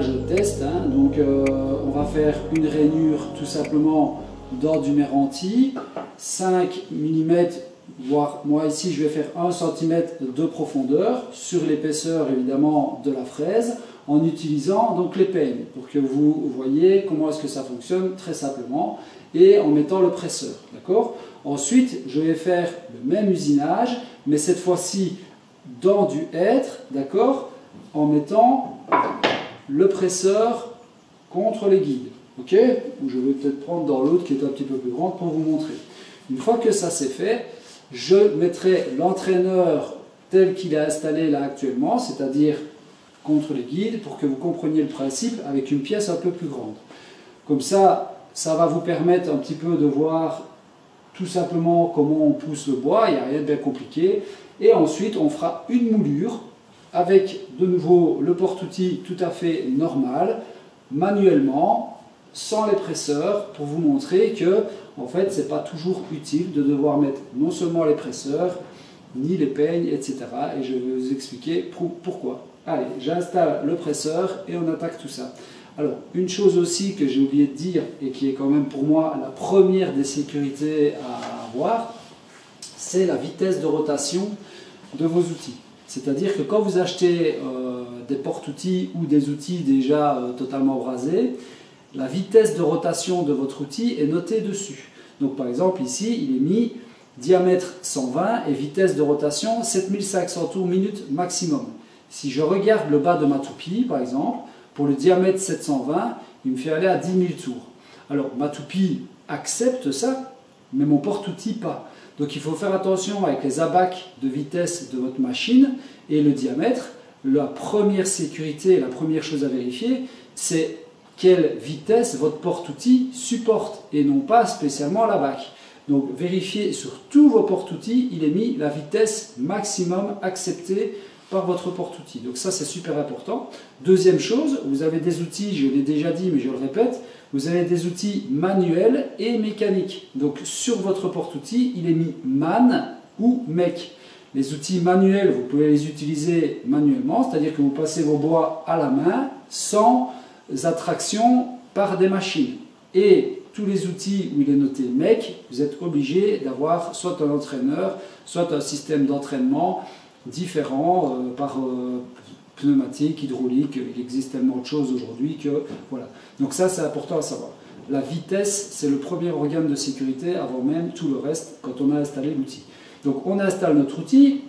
je teste. Hein. Donc on va faire une rainure tout simplement dans du méranti, 5 mm, voire moi ici je vais faire 1 cm de profondeur sur l'épaisseur évidemment de la fraise, en utilisant donc les peignes pour que vous voyez comment est-ce que ça fonctionne très simplement, et en mettant le presseur, d'accord. Ensuite je vais faire le même usinage, mais cette fois-ci dans du hêtre, d'accord, en mettant le presseur contre les guides, ok. Ou je vais peut-être prendre dans l'autre qui est un petit peu plus grande pour vous montrer. Une fois que ça c'est fait, je mettrai l'entraîneur tel qu'il est installé là actuellement, c'est-à-dire contre les guides, pour que vous compreniez le principe avec une pièce un peu plus grande. Comme ça, ça va vous permettre un petit peu de voir tout simplement comment on pousse le bois, il n'y a rien de bien compliqué. Et ensuite, on fera une moulure avec de nouveau le porte-outil tout à fait normal, manuellement, sans les presseurs, pour vous montrer que en fait, ce n'est pas toujours utile de devoir mettre non seulement les presseurs, ni les peignes, etc. Et je vais vous expliquer pourquoi. Allez, j'installe le presseur et on attaque tout ça. Alors, une chose aussi que j'ai oublié de dire, et qui est quand même pour moi la première des sécurités à avoir, c'est la vitesse de rotation de vos outils. C'est-à-dire que quand vous achetez des porte-outils ou des outils déjà totalement brasés, la vitesse de rotation de votre outil est notée dessus. Donc par exemple ici, il est mis diamètre 120 et vitesse de rotation 7500 tours minute maximum. Si je regarde le bas de ma toupie, par exemple, pour le diamètre 720, il me fait aller à 10 000 tours. Alors ma toupie accepte ça, mais mon porte-outil pas. Donc il faut faire attention avec les abacs de vitesse de votre machine et le diamètre. La première sécurité, la première chose à vérifier, c'est quelle vitesse votre porte-outil supporte et non pas spécialement l'abac. Donc vérifiez sur tous vos porte-outils, il est mis la vitesse maximum acceptée par votre porte-outil. Donc ça c'est super important. Deuxième chose, vous avez des outils, je l'ai déjà dit mais je le répète, vous avez des outils manuels et mécaniques. Donc sur votre porte-outil, il est mis MAN ou MEC. Les outils manuels, vous pouvez les utiliser manuellement, c'est-à-dire que vous passez vos bois à la main sans attraction par des machines. Et tous les outils où il est noté MEC, vous êtes obligé d'avoir soit un entraîneur, soit un système d'entraînement différent par pneumatique, hydraulique. Il existe tellement de choses aujourd'hui que voilà. Donc ça c'est important à savoir. La vitesse, c'est le premier organe de sécurité avant même tout le reste quand on a installé l'outil. Donc on installe notre outil,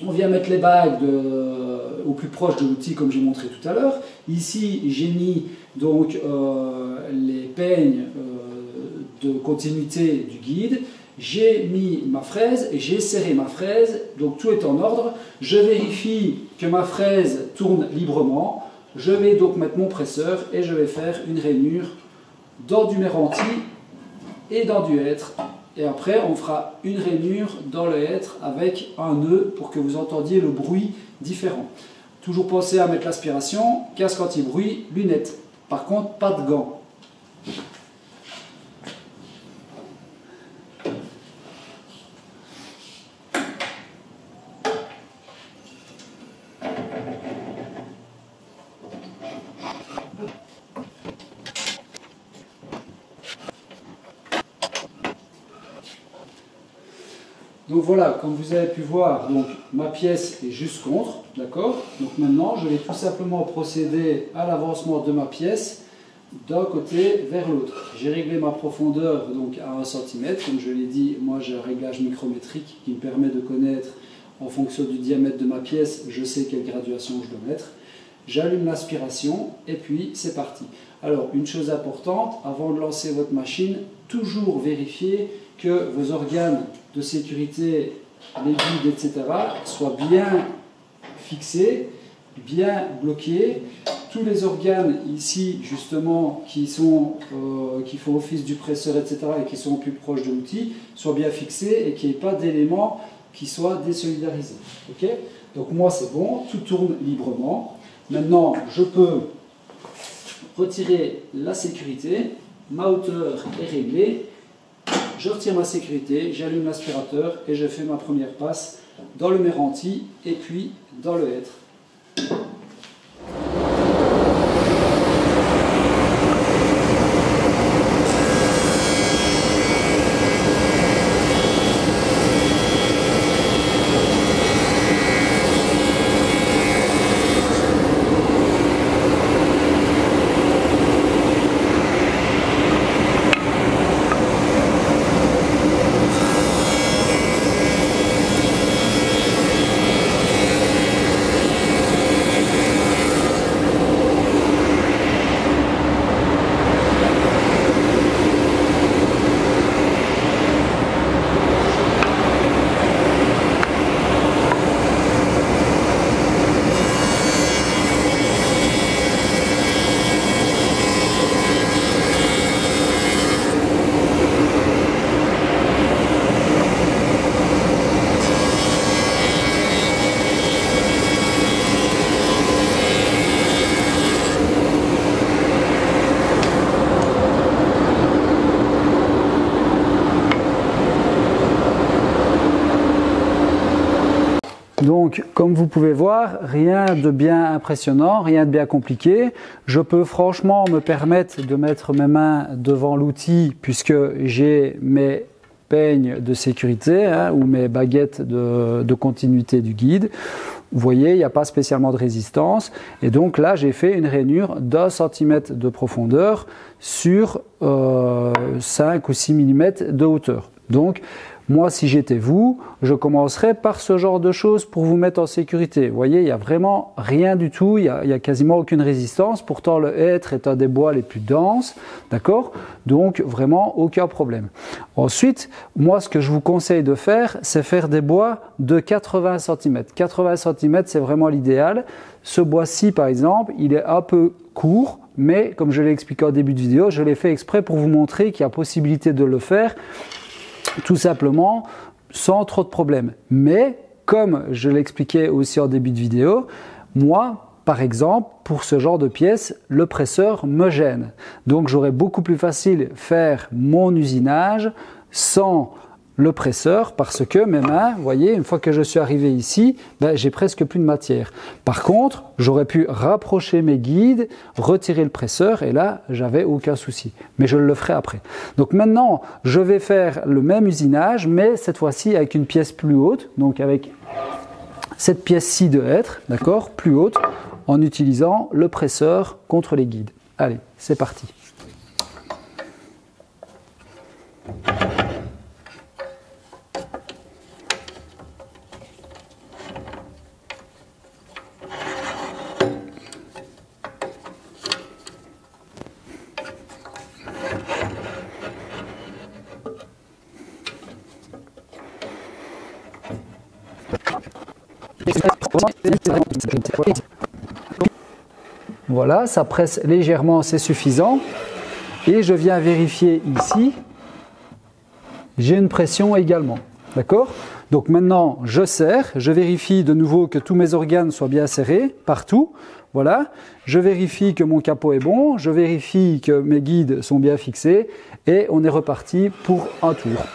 on vient mettre les bagues au plus proche de l'outil comme j'ai montré tout à l'heure. Ici j'ai mis donc les peignes de continuité du guide. J'ai mis ma fraise et j'ai serré ma fraise, donc tout est en ordre. Je vérifie que ma fraise tourne librement. Je vais donc mettre mon presseur et je vais faire une rainure dans du méranti et dans du hêtre. Et après, on fera une rainure dans le hêtre avec un nœud pour que vous entendiez le bruit différent. Toujours penser à mettre l'aspiration, casque anti-bruit, lunettes. Par contre, pas de gants. Donc voilà, comme vous avez pu voir, donc, ma pièce est juste contre, d'accord. Donc maintenant, je vais tout simplement procéder à l'avancement de ma pièce d'un côté vers l'autre. J'ai réglé ma profondeur donc à 1 cm, comme je l'ai dit, moi j'ai un réglage micrométrique qui me permet de connaître en fonction du diamètre de ma pièce, je sais quelle graduation je dois mettre. J'allume l'aspiration et puis c'est parti. Alors une chose importante, avant de lancer votre machine, toujours vérifier que vos organes de sécurité, les guides, etc. soient bien fixés, bien bloqués. Tous les organes ici justement qui font office du presseur, etc. et qui sont plus proches de l'outil, soient bien fixés et qu'il n'y ait pas d'éléments qui soient désolidarisés. Okay, donc moi c'est bon, tout tourne librement. Maintenant je peux retirer la sécurité, ma hauteur est réglée. Je retire ma sécurité, j'allume l'aspirateur et je fais ma première passe dans le méranti et puis dans le hêtre. Donc, comme vous pouvez voir, rien de bien impressionnant, rien de bien compliqué. Je peux franchement me permettre de mettre mes mains devant l'outil puisque j'ai mes peignes de sécurité ou mes baguettes de continuité du guide. Vous voyez, il n'y a pas spécialement de résistance. Et donc là, j'ai fait une rainure d'1 centimètre de profondeur sur 5 ou 6 mm de hauteur. Donc, moi, si j'étais vous, je commencerais par ce genre de choses pour vous mettre en sécurité. Vous voyez, il n'y a vraiment rien du tout, il y a quasiment aucune résistance. Pourtant, le hêtre est un des bois les plus denses, d'accord? Donc, vraiment, aucun problème. Ensuite, moi, ce que je vous conseille de faire, c'est faire des bois de 80 cm. 80 cm, c'est vraiment l'idéal. Ce bois-ci, par exemple, il est un peu court, mais comme je l'ai expliqué au début de vidéo, je l'ai fait exprès pour vous montrer qu'il y a possibilité de le faire tout simplement sans trop de problèmes. Mais comme je l'expliquais aussi en début de vidéo, moi par exemple pour ce genre de pièces le presseur me gêne. Donc j'aurais beaucoup plus facile faire mon usinage sans le presseur parce que mes mains, vous voyez, une fois que je suis arrivé ici, j'ai presque plus de matière. Par contre, j'aurais pu rapprocher mes guides, retirer le presseur et là, j'avais aucun souci. Mais je le ferai après. Donc maintenant, je vais faire le même usinage, mais cette fois-ci avec une pièce plus haute, donc avec cette pièce-ci de hêtre, d'accord, plus haute, en utilisant le presseur contre les guides. Allez, c'est parti. Voilà, ça presse légèrement, c'est suffisant. Et je viens vérifier ici, j'ai une pression également. D'accord? Donc maintenant, je serre, je vérifie de nouveau que tous mes organes soient bien serrés, partout. Voilà, je vérifie que mon capot est bon, je vérifie que mes guides sont bien fixés et on est reparti pour un tour.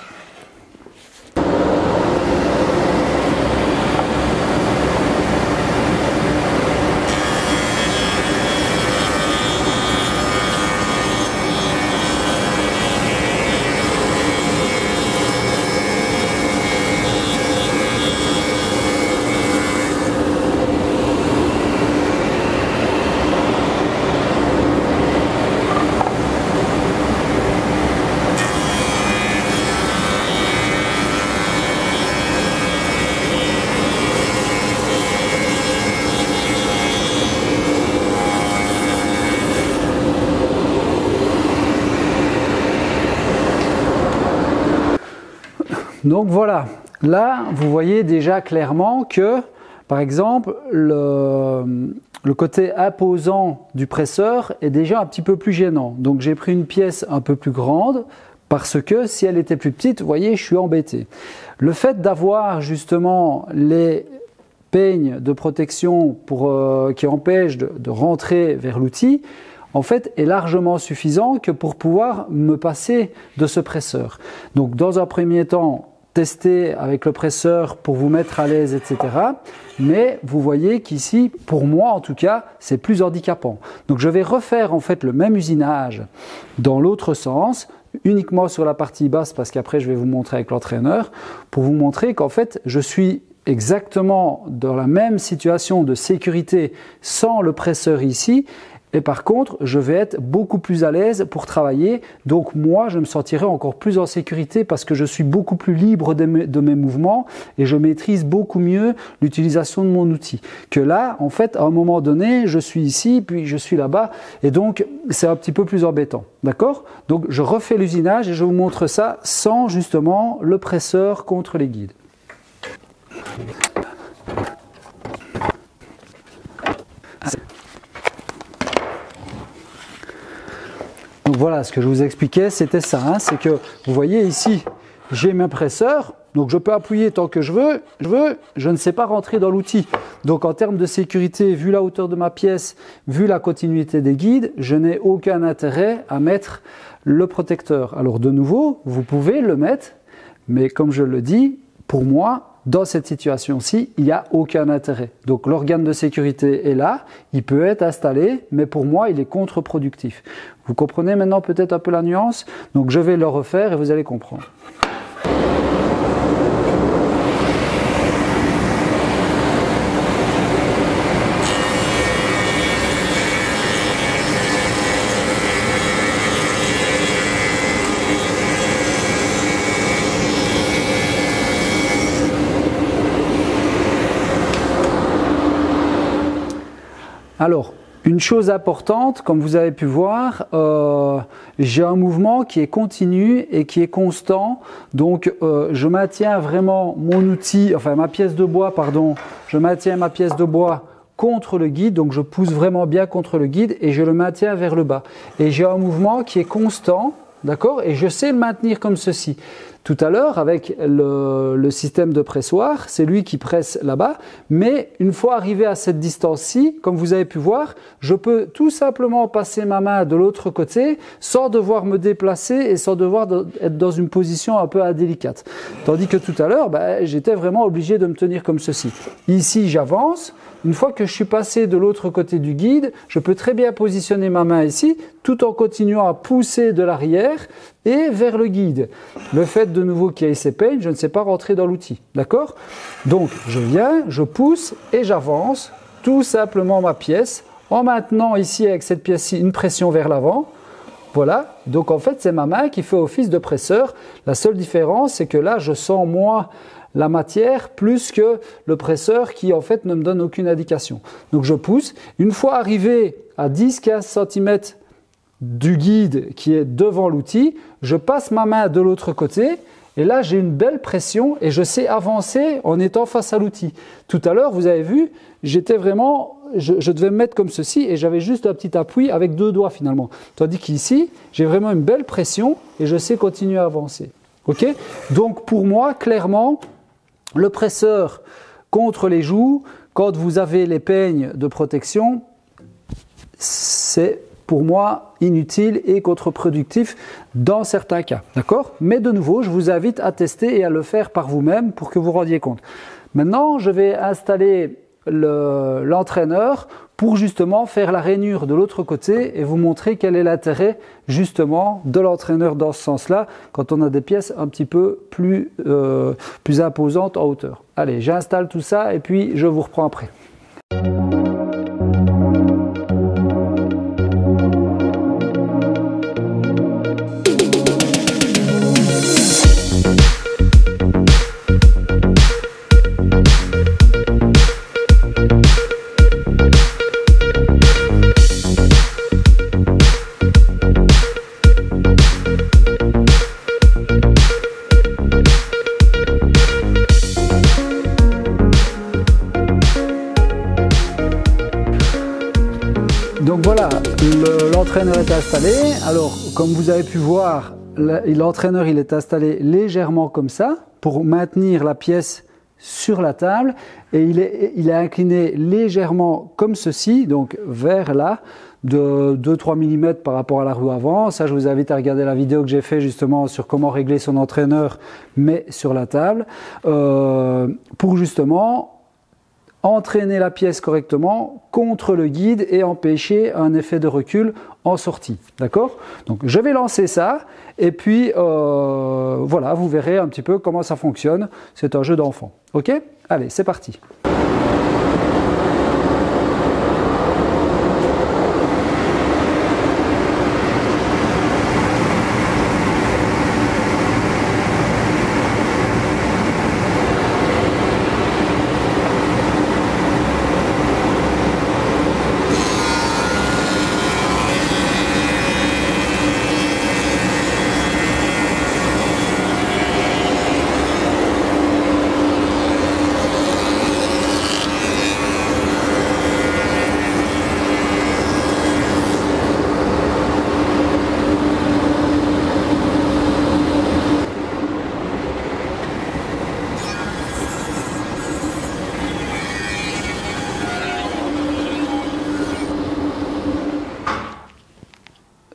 Donc voilà, là vous voyez déjà clairement que par exemple le côté imposant du presseur est déjà un petit peu plus gênant. Donc j'ai pris une pièce un peu plus grande parce que si elle était plus petite, vous voyez, je suis embêté. Le fait d'avoir justement les peignes de protection qui empêchent de rentrer vers l'outil, en fait, est largement suffisant que pour pouvoir me passer de ce presseur. Donc dans un premier temps, tester avec le presseur pour vous mettre à l'aise, etc. Mais vous voyez qu'ici, pour moi en tout cas, c'est plus handicapant. Donc je vais refaire en fait le même usinage dans l'autre sens, uniquement sur la partie basse, parce qu'après je vais vous montrer avec l'entraîneur, pour vous montrer qu'en fait je suis exactement dans la même situation de sécurité sans le presseur ici. Et par contre, je vais être beaucoup plus à l'aise pour travailler. Donc moi, je me sentirai encore plus en sécurité parce que je suis beaucoup plus libre de mes mouvements et je maîtrise beaucoup mieux l'utilisation de mon outil. Que là, en fait, à un moment donné, je suis ici, puis je suis là-bas. Et donc, c'est un petit peu plus embêtant. D'accord? Donc, je refais l'usinage et je vous montre ça sans justement le presseur contre les guides. Donc voilà, ce que je vous expliquais, c'était ça, hein, c'est que vous voyez ici, j'ai mes presseurs, donc je peux appuyer tant que je veux, je ne sais pas rentrer dans l'outil. Donc en termes de sécurité, vu la hauteur de ma pièce, vu la continuité des guides, je n'ai aucun intérêt à mettre le protecteur. Alors de nouveau, vous pouvez le mettre, mais comme je le dis, pour moi, dans cette situation-ci, il n'y a aucun intérêt. Donc l'organe de sécurité est là, il peut être installé, mais pour moi, il est contre-productif. Vous comprenez maintenant peut-être un peu la nuance? Donc je vais le refaire et vous allez comprendre. Alors, une chose importante, comme vous avez pu voir, j'ai un mouvement qui est continu et qui est constant. Donc, je maintiens vraiment mon outil, enfin ma pièce de bois, pardon, je maintiens ma pièce de bois contre le guide. Donc, je pousse vraiment bien contre le guide et je le maintiens vers le bas. Et j'ai un mouvement qui est constant, d'accord? Et je sais le maintenir comme ceci. Tout à l'heure, avec le système de pressoir, c'est lui qui presse là-bas, mais une fois arrivé à cette distance-ci, comme vous avez pu voir, je peux tout simplement passer ma main de l'autre côté sans devoir me déplacer et sans devoir être dans une position un peu indélicate. Tandis que tout à l'heure, j'étais vraiment obligé de me tenir comme ceci. Ici, j'avance. Une fois que je suis passé de l'autre côté du guide, je peux très bien positionner ma main ici, tout en continuant à pousser de l'arrière et vers le guide. Le fait de nouveau qu'il y ait ces peignes, je ne sais pas rentrer dans l'outil, d'accord? Donc, je viens, je pousse et j'avance tout simplement ma pièce en maintenant ici avec cette pièce-ci une pression vers l'avant. Voilà, donc en fait, c'est ma main qui fait office de presseur. La seule différence, c'est que là, je sens moi la matière plus que le presseur qui en fait ne me donne aucune indication. Donc je pousse. Une fois arrivé à 10-15 cm du guide qui est devant l'outil, je passe ma main de l'autre côté et là j'ai une belle pression et je sais avancer en étant face à l'outil. Tout à l'heure, vous avez vu, j'étais vraiment, je devais me mettre comme ceci et j'avais juste un petit appui avec 2 doigts finalement. Tandis qu'ici, j'ai vraiment une belle pression et je sais continuer à avancer. Ok? Donc pour moi, clairement, le presseur contre les joues, quand vous avez les peignes de protection, c'est pour moi inutile et contre-productif dans certains cas. D'accord? Mais de nouveau, je vous invite à tester et à le faire par vous-même pour que vous rendiez compte. Maintenant, je vais installer l'entraîneur pour justement faire la rainure de l'autre côté et vous montrer quel est l'intérêt justement de l'entraîneur dans ce sens-là quand on a des pièces un petit peu plus imposantes en hauteur. Allez, j'installe tout ça et puis je vous reprends après. Donc voilà, l'entraîneur est installé. Alors, comme vous avez pu voir, l'entraîneur il est installé légèrement comme ça pour maintenir la pièce sur la table et il est incliné légèrement comme ceci, donc vers là, de 2-3 mm par rapport à la roue avant. Ça, je vous invite à regarder la vidéo que j'ai fait justement sur comment régler son entraîneur, mais sur la table, pour justement entraîner la pièce correctement contre le guide et empêcher un effet de recul en sortie. D'accord? Donc je vais lancer ça et puis voilà, vous verrez un petit peu comment ça fonctionne. C'est un jeu d'enfant. Ok? Allez, c'est parti.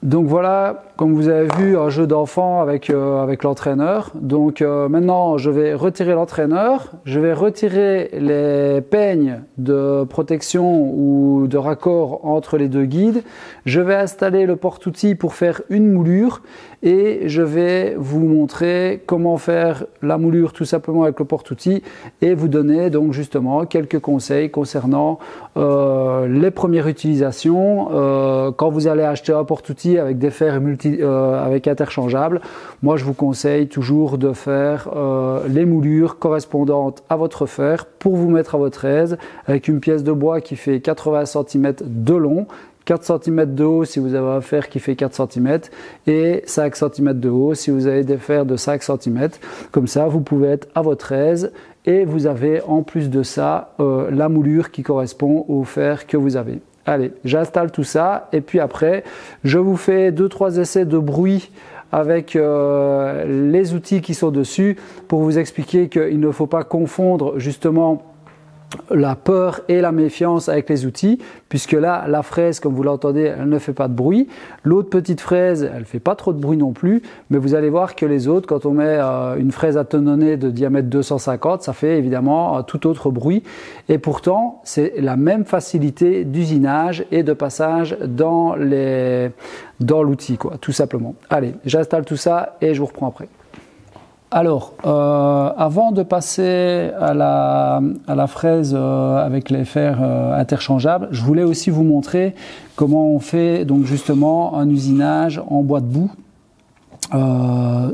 Donc voilà, comme vous avez vu, un jeu d'enfant avec l'entraîneur. Donc maintenant, je vais retirer l'entraîneur, je vais retirer les peignes de protection ou de raccord entre les deux guides. Je vais installer le porte-outils pour faire une moulure et je vais vous montrer comment faire la moulure tout simplement avec le porte-outils et vous donner donc justement quelques conseils concernant les premières utilisations. Quand vous allez acheter un porte-outils avec des fers avec interchangeables, moi je vous conseille toujours de faire les moulures correspondantes à votre fer pour vous mettre à votre aise avec une pièce de bois qui fait 80 cm de long, 4 cm de haut si vous avez un fer qui fait 4 cm et 5 cm de haut si vous avez des fers de 5 cm. Comme ça, vous pouvez être à votre aise et vous avez en plus de ça la moulure qui correspond au fer que vous avez. Allez, j'installe tout ça et puis après, je vous fais 2-3 essais de bruit avec les outils qui sont dessus pour vous expliquer qu'il ne faut pas confondre justement la peur et la méfiance avec les outils, puisque là, la fraise, comme vous l'entendez, elle ne fait pas de bruit. L'autre petite fraise, elle ne fait pas trop de bruit non plus, mais vous allez voir que les autres, quand on met une fraise à tenonner de diamètre 250, ça fait évidemment tout autre bruit. Et pourtant, c'est la même facilité d'usinage et de passage dans l'outil, quoi, tout simplement. Allez, j'installe tout ça et je vous reprends après. Alors, avant de passer à la fraise avec les fers interchangeables, je voulais aussi vous montrer comment on fait donc justement un usinage en bois de boue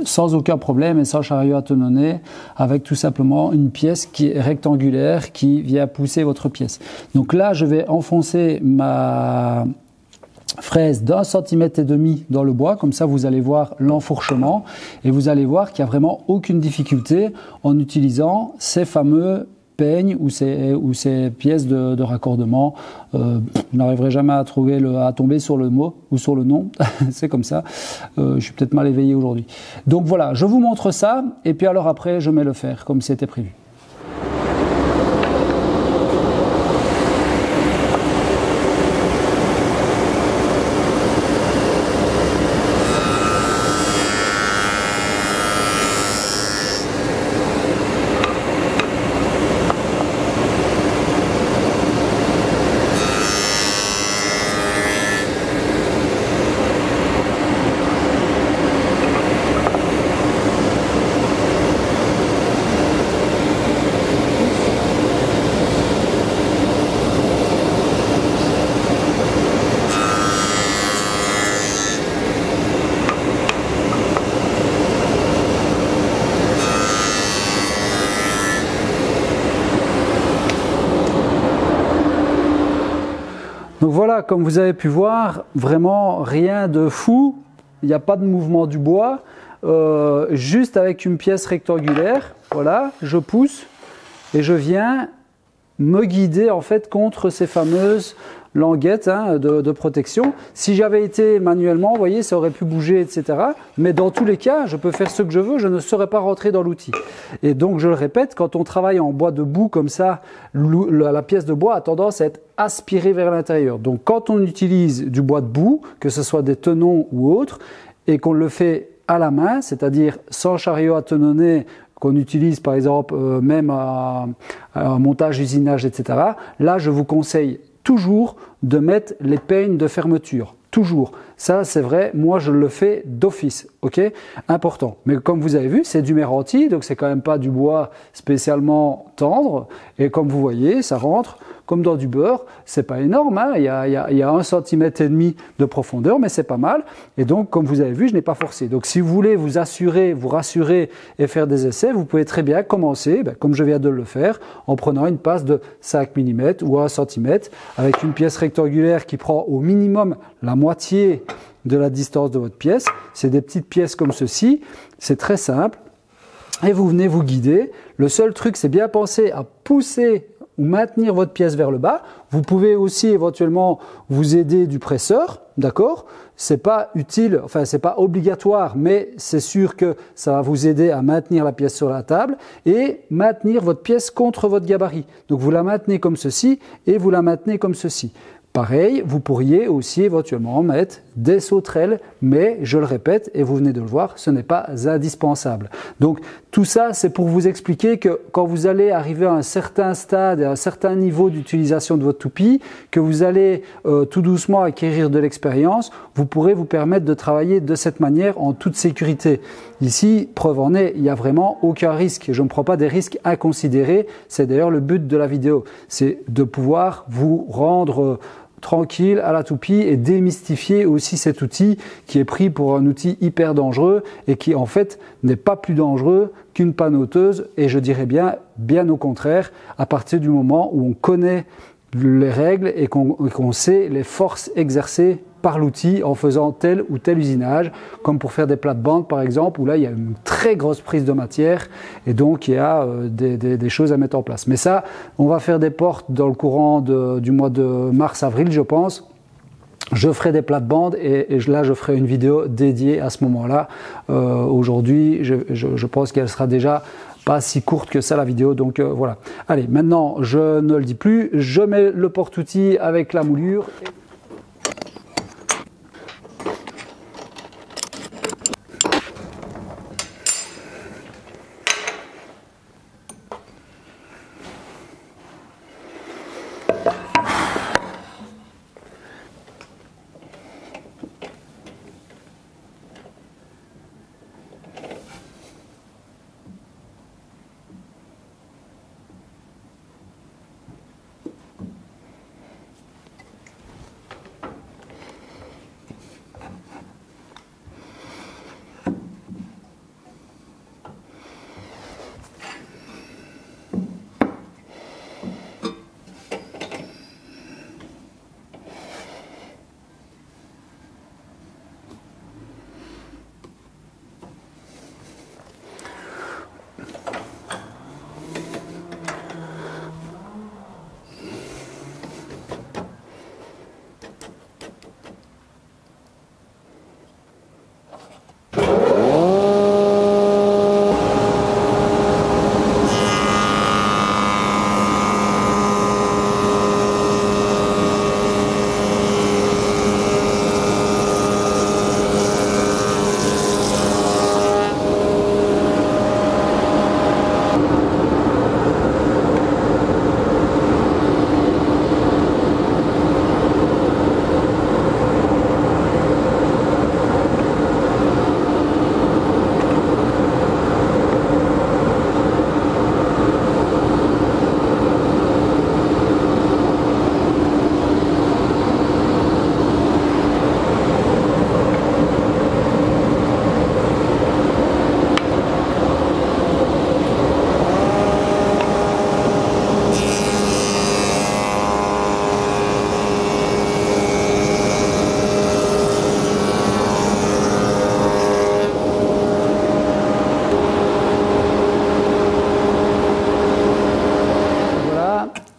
sans aucun problème et sans chariot à tenonner, avec tout simplement une pièce qui est rectangulaire qui vient pousser votre pièce. Donc là, je vais enfoncer ma fraise d'1,5 cm dans le bois, comme ça vous allez voir l'enfourchement et vous allez voir qu'il n'y a vraiment aucune difficulté en utilisant ces fameux peignes ou ces pièces de raccordement. Je n'arriverai jamais à tomber sur le mot ou sur le nom, c'est comme ça, je suis peut-être mal éveillé aujourd'hui. Donc voilà, je vous montre ça et puis alors après je mets le fer comme c'était prévu. Donc voilà, comme vous avez pu voir, vraiment rien de fou, il n'y a pas de mouvement du bois, juste avec une pièce rectangulaire, voilà, je pousse et je viens me guider en fait contre ces fameuses languettes de protection. Si j'avais été manuellement, vous voyez, ça aurait pu bouger, etc. Mais dans tous les cas, je peux faire ce que je veux, je ne serais pas rentré dans l'outil. Et donc, je le répète, quand on travaille en bois de boue comme ça, la pièce de bois a tendance à être aspirée vers l'intérieur. Donc, quand on utilise du bois de boue, que ce soit des tenons ou autres, et qu'on le fait à la main, c'est-à-dire sans chariot à tenonner, qu'on utilise par exemple même à montage, usinage, etc. Là, je vous conseille toujours de mettre les peignes de fermeture. Toujours. Ça, c'est vrai, moi je le fais d'office, ok? Important. Mais comme vous avez vu, c'est du Meranti, donc c'est quand même pas du bois spécialement tendre. Et comme vous voyez, ça rentre comme dans du beurre. C'est pas énorme, hein? Il y a 1,5 cm de profondeur, mais c'est pas mal. Et donc, comme vous avez vu, je n'ai pas forcé. Donc, si vous voulez vous assurer, vous rassurer et faire des essais, vous pouvez très bien commencer, comme je viens de le faire, en prenant une passe de 5 mm ou 1 cm avec une pièce rectangulaire qui prend au minimum la moitié de la distance de votre pièce. C'est des petites pièces comme ceci. C'est très simple. Et vous venez vous guider. Le seul truc, c'est bien penser à pousser ou maintenir votre pièce vers le bas. Vous pouvez aussi éventuellement vous aider du presseur, d'accord? C'est pas utile, enfin c'est pas obligatoire, mais c'est sûr que ça va vous aider à maintenir la pièce sur la table et maintenir votre pièce contre votre gabarit. Donc vous la maintenez comme ceci et vous la maintenez comme ceci. Pareil, vous pourriez aussi éventuellement mettre des sauterelles mais je le répète, et vous venez de le voir, ce n'est pas indispensable. Donc tout ça, c'est pour vous expliquer que quand vous allez arriver à un certain stade, à un certain niveau d'utilisation de votre toupie, que vous allez tout doucement acquérir de l'expérience, vous pourrez vous permettre de travailler de cette manière en toute sécurité. Ici, preuve en est, il n'y a vraiment aucun risque. Je ne prends pas des risques inconsidérés. C'est d'ailleurs le but de la vidéo. C'est de pouvoir vous rendre tranquille à la toupie et démystifier aussi cet outil qui est pris pour un outil hyper dangereux et qui en fait n'est pas plus dangereux qu'une panneauteuse, et je dirais bien au contraire, à partir du moment où on connaît les règles et qu'on sait les forces exercées par l'outil en faisant tel ou tel usinage, comme pour faire des plates-bandes par exemple, où là il y a une très grosse prise de matière et donc il y a des choses à mettre en place. Mais ça, on va faire des portes dans le courant du mois de mars-avril, je pense. Je ferai des plates-bandes et là je ferai une vidéo dédiée à ce moment-là. Aujourd'hui, je pense qu'elle sera déjà pas si courte que ça la vidéo, donc voilà. Allez, maintenant je ne le dis plus, je mets le porte-outil avec la moulure.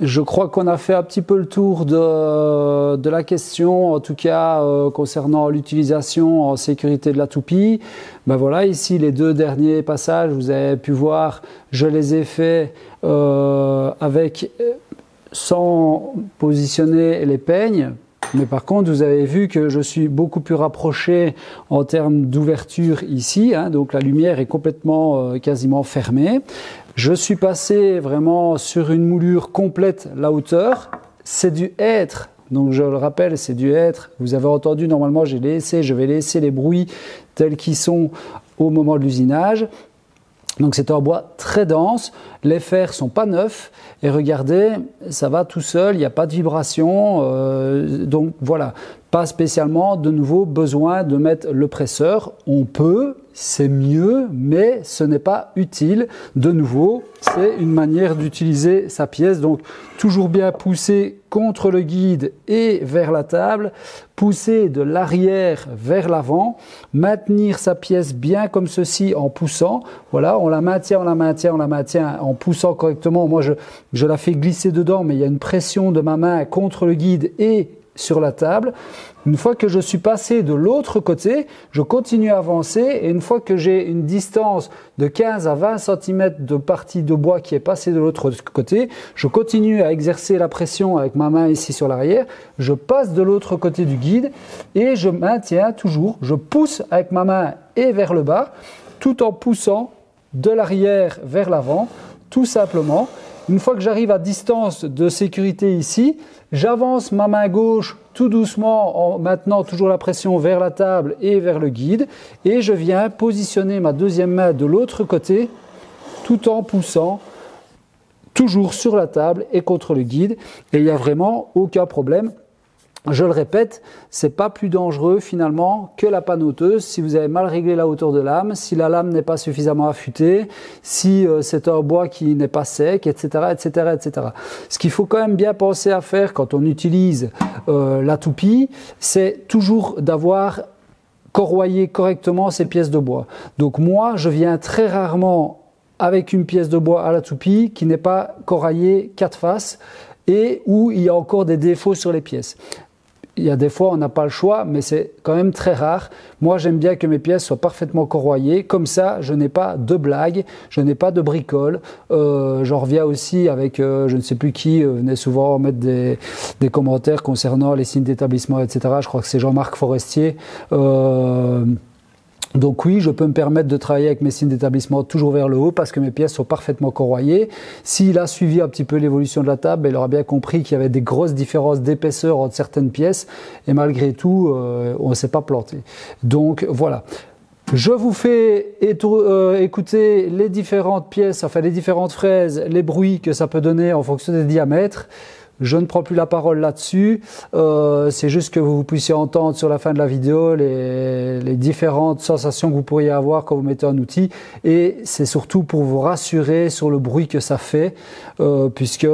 Je crois qu'on a fait un petit peu le tour de la question, en tout cas concernant l'utilisation en sécurité de la toupie. Ben voilà, ici les deux derniers passages, vous avez pu voir, je les ai faits sans positionner les peignes. Mais par contre, vous avez vu que je suis beaucoup plus rapproché en termes d'ouverture ici, hein, donc la lumière est complètement, quasiment fermée. Je suis passé vraiment sur une moulure complète, la hauteur, c'est du hêtre, donc je le rappelle, c'est du hêtre. Vous avez entendu, normalement je vais laisser les bruits tels qu'ils sont au moment de l'usinage. Donc c'est un bois très dense, les fers sont pas neufs et regardez, ça va tout seul, il n'y a pas de vibration, donc voilà, pas spécialement de nouveau besoin de mettre le presseur. On peut, c'est mieux, mais ce n'est pas utile. De nouveau, c'est une manière d'utiliser sa pièce, donc toujours bien pousser contre le guide et vers la table, pousser de l'arrière vers l'avant, maintenir sa pièce bien comme ceci en poussant. Voilà, on la maintient en poussant correctement. Moi, je la fais glisser dedans, mais il y a une pression de ma main contre le guide et sur la table. Une fois que je suis passé de l'autre côté, je continue à avancer et une fois que j'ai une distance de 15 à 20 cm de partie de bois qui est passée de l'autre côté, je continue à exercer la pression avec ma main ici sur l'arrière, je passe de l'autre côté du guide et je maintiens toujours, je pousse avec ma main et vers le bas, tout en poussant de l'arrière vers l'avant, tout simplement. Une fois que j'arrive à distance de sécurité ici, j'avance ma main gauche tout doucement en maintenant toujours la pression vers la table et vers le guide et je viens positionner ma deuxième main de l'autre côté tout en poussant toujours sur la table et contre le guide et il n'y a vraiment aucun problème. Je le répète, c'est pas plus dangereux finalement que la panneauteuse si vous avez mal réglé la hauteur de lame, si la lame n'est pas suffisamment affûtée, si c'est un bois qui n'est pas sec, etc., etc., etc. Ce qu'il faut quand même bien penser à faire quand on utilise la toupie, c'est toujours d'avoir corroyé correctement ces pièces de bois. Donc moi, je viens très rarement avec une pièce de bois à la toupie qui n'est pas coraillée 4 faces et où il y a encore des défauts sur les pièces. Il y a des fois, on n'a pas le choix, mais c'est quand même très rare. Moi, j'aime bien que mes pièces soient parfaitement corroyées. Comme ça, je n'ai pas de blagues, je n'ai pas de bricoles. J'en reviens aussi avec, je ne sais plus qui, venait souvent mettre des commentaires concernant les signes d'établissement, etc. Je crois que c'est Jean-Marc Forestier. Donc oui, je peux me permettre de travailler avec mes signes d'établissement toujours vers le haut parce que mes pièces sont parfaitement corroyées. S'il a suivi un petit peu l'évolution de la table, il aura bien compris qu'il y avait des grosses différences d'épaisseur entre certaines pièces et malgré tout, on ne s'est pas planté. Donc voilà. Je vous fais écouter les différentes pièces, enfin les différentes fraises, les bruits que ça peut donner en fonction des diamètres. Je ne prends plus la parole là-dessus, c'est juste que vous puissiez entendre sur la fin de la vidéo les différentes sensations que vous pourriez avoir quand vous mettez un outil et c'est surtout pour vous rassurer sur le bruit que ça fait puisque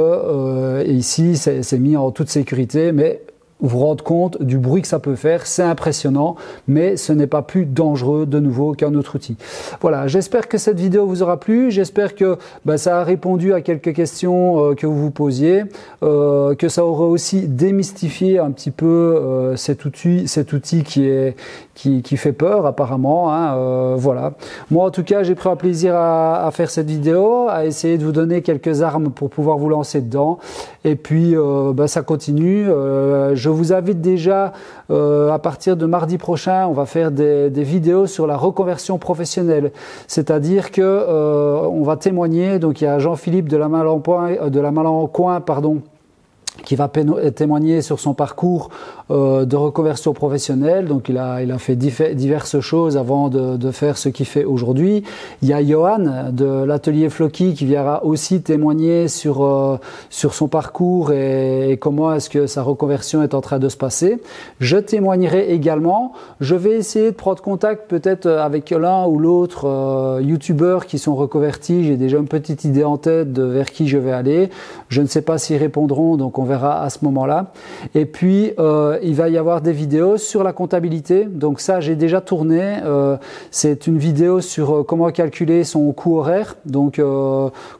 ici c'est mis en toute sécurité mais vous rendre compte du bruit que ça peut faire, c'est impressionnant, mais ce n'est pas plus dangereux de nouveau qu'un autre outil. Voilà, j'espère que cette vidéo vous aura plu, j'espère que ça a répondu à quelques questions que vous vous posiez, que ça aura aussi démystifié un petit peu cet outil qui fait peur apparemment, hein, voilà. Moi en tout cas j'ai pris un plaisir à faire cette vidéo, à essayer de vous donner quelques armes pour pouvoir vous lancer dedans, et puis ça continue, je vous invite déjà à partir de mardi prochain, on va faire des vidéos sur la reconversion professionnelle. C'est-à-dire que on va témoigner, donc il y a Jean-Philippe de la Malencoin, qui va témoigner sur son parcours de reconversion professionnelle. Donc il a fait diverses choses avant de faire ce qu'il fait aujourd'hui. Il y a Johan de l'atelier Floki qui viendra aussi témoigner sur son parcours et comment est-ce que sa reconversion est en train de se passer. Je témoignerai également. Je vais essayer de prendre contact peut-être avec l'un ou l'autre youtubeur qui sont reconvertis. J'ai déjà une petite idée en tête de vers qui je vais aller. Je ne sais pas s'ils répondront, donc on verra à ce moment-là. Et puis il va y avoir des vidéos sur la comptabilité. Donc ça, j'ai déjà tourné. C'est une vidéo sur comment calculer son coût horaire. Donc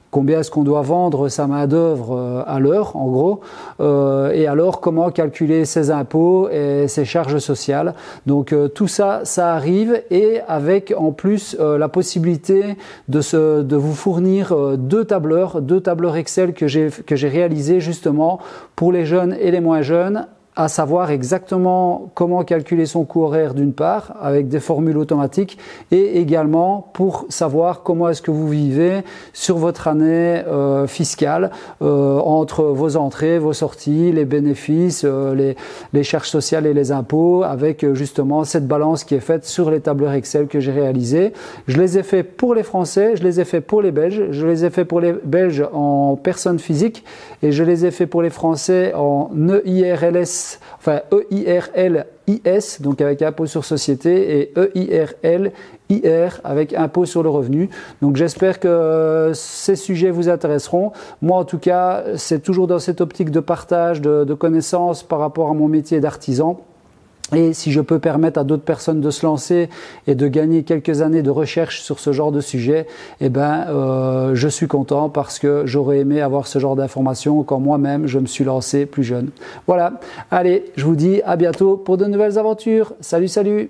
combien est-ce qu'on doit vendre sa main-d'œuvre à l'heure, en gros, et alors comment calculer ses impôts et ses charges sociales. Donc tout ça, ça arrive, et avec en plus la possibilité de vous fournir deux tableurs Excel que j'ai réalisés justement pour les jeunes et les moins jeunes, à savoir exactement comment calculer son coût horaire d'une part, avec des formules automatiques, et également pour savoir comment est-ce que vous vivez sur votre année fiscale, entre vos entrées, vos sorties, les bénéfices, les charges sociales et les impôts, avec justement cette balance qui est faite sur les tableurs Excel que j'ai réalisés. Je les ai fait pour les Français, je les ai fait pour les Belges, je les ai fait pour les Belges en personne physique, et je les ai fait pour les Français en EIRLS, enfin EIRLIS, donc avec impôt sur société, et EIRLIR avec impôt sur le revenu. Donc j'espère que ces sujets vous intéresseront. Moi en tout cas, c'est toujours dans cette optique de partage, de connaissances par rapport à mon métier d'artisan. Et si je peux permettre à d'autres personnes de se lancer et de gagner quelques années de recherche sur ce genre de sujet, eh ben, je suis content parce que j'aurais aimé avoir ce genre d'informations quand moi-même je me suis lancé plus jeune. Voilà, allez, je vous dis à bientôt pour de nouvelles aventures. Salut, salut!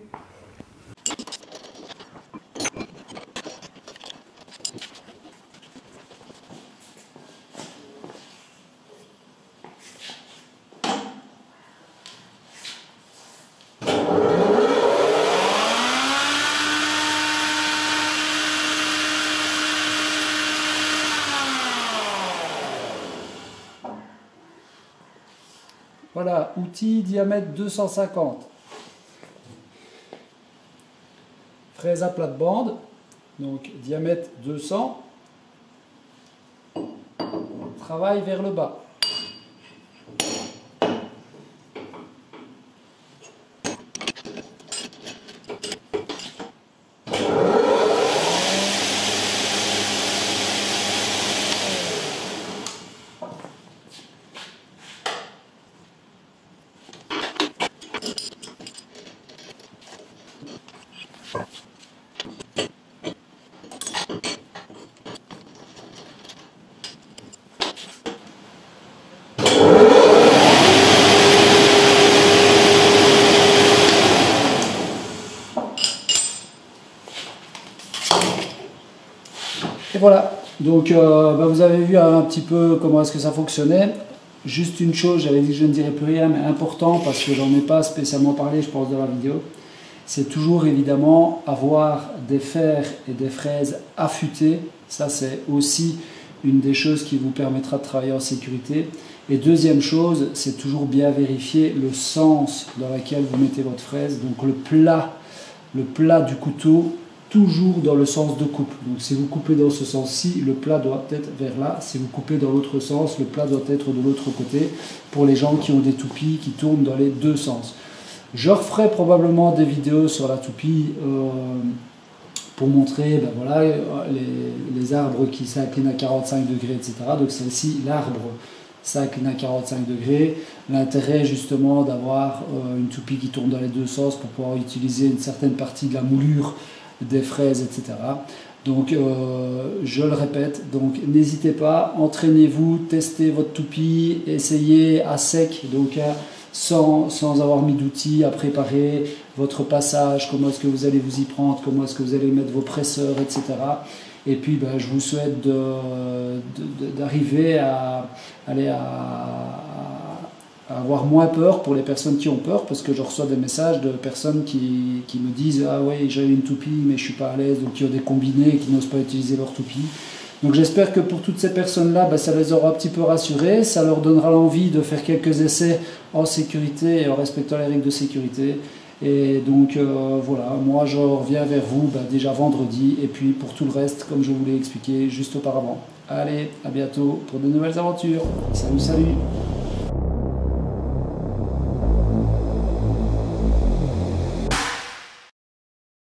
Voilà, outil diamètre 250. Fraise à plate-bande, donc diamètre 200. Travail vers le bas. Et voilà, donc vous avez vu un petit peu comment est-ce que ça fonctionnait. Juste une chose, j'avais dit que je ne dirais plus rien, mais important, parce que j'en ai pas spécialement parlé, je pense, dans la vidéo, c'est toujours évidemment avoir des fers et des fraises affûtées. Ça, c'est aussi une des choses qui vous permettra de travailler en sécurité. Et deuxième chose, c'est toujours bien vérifier le sens dans lequel vous mettez votre fraise, donc le plat du couteau, toujours dans le sens de coupe. Donc si vous coupez dans ce sens-ci, le plat doit être vers là. Si vous coupez dans l'autre sens, le plat doit être de l'autre côté, pour les gens qui ont des toupies qui tournent dans les deux sens. Je referai probablement des vidéos sur la toupie pour montrer voilà, les arbres qui s'inclinent à 45 degrés, etc. Donc celle-ci, l'arbre s'incline à 45 degrés. L'intérêt justement d'avoir une toupie qui tourne dans les deux sens pour pouvoir utiliser une certaine partie de la moulure des fraises, etc. Donc je le répète, donc n'hésitez pas, entraînez-vous, testez votre toupie, essayez à sec, donc sans avoir mis d'outils à préparer votre passage, comment est-ce que vous allez vous y prendre, comment est-ce que vous allez mettre vos presseurs, etc. Et puis je vous souhaite d'arriver à avoir moins peur pour les personnes qui ont peur, parce que je reçois des messages de personnes qui me disent « Ah ouais, j'ai une toupie, mais je ne suis pas à l'aise », donc qui ont des combinés et qui n'osent pas utiliser leur toupie. Donc j'espère que pour toutes ces personnes-là, ça les aura un petit peu rassurées, ça leur donnera l'envie de faire quelques essais en sécurité et en respectant les règles de sécurité. Et donc voilà, moi je reviens vers vous déjà vendredi, et puis pour tout le reste, comme je vous l'ai expliqué juste auparavant. Allez, à bientôt pour de nouvelles aventures. Salut, salut!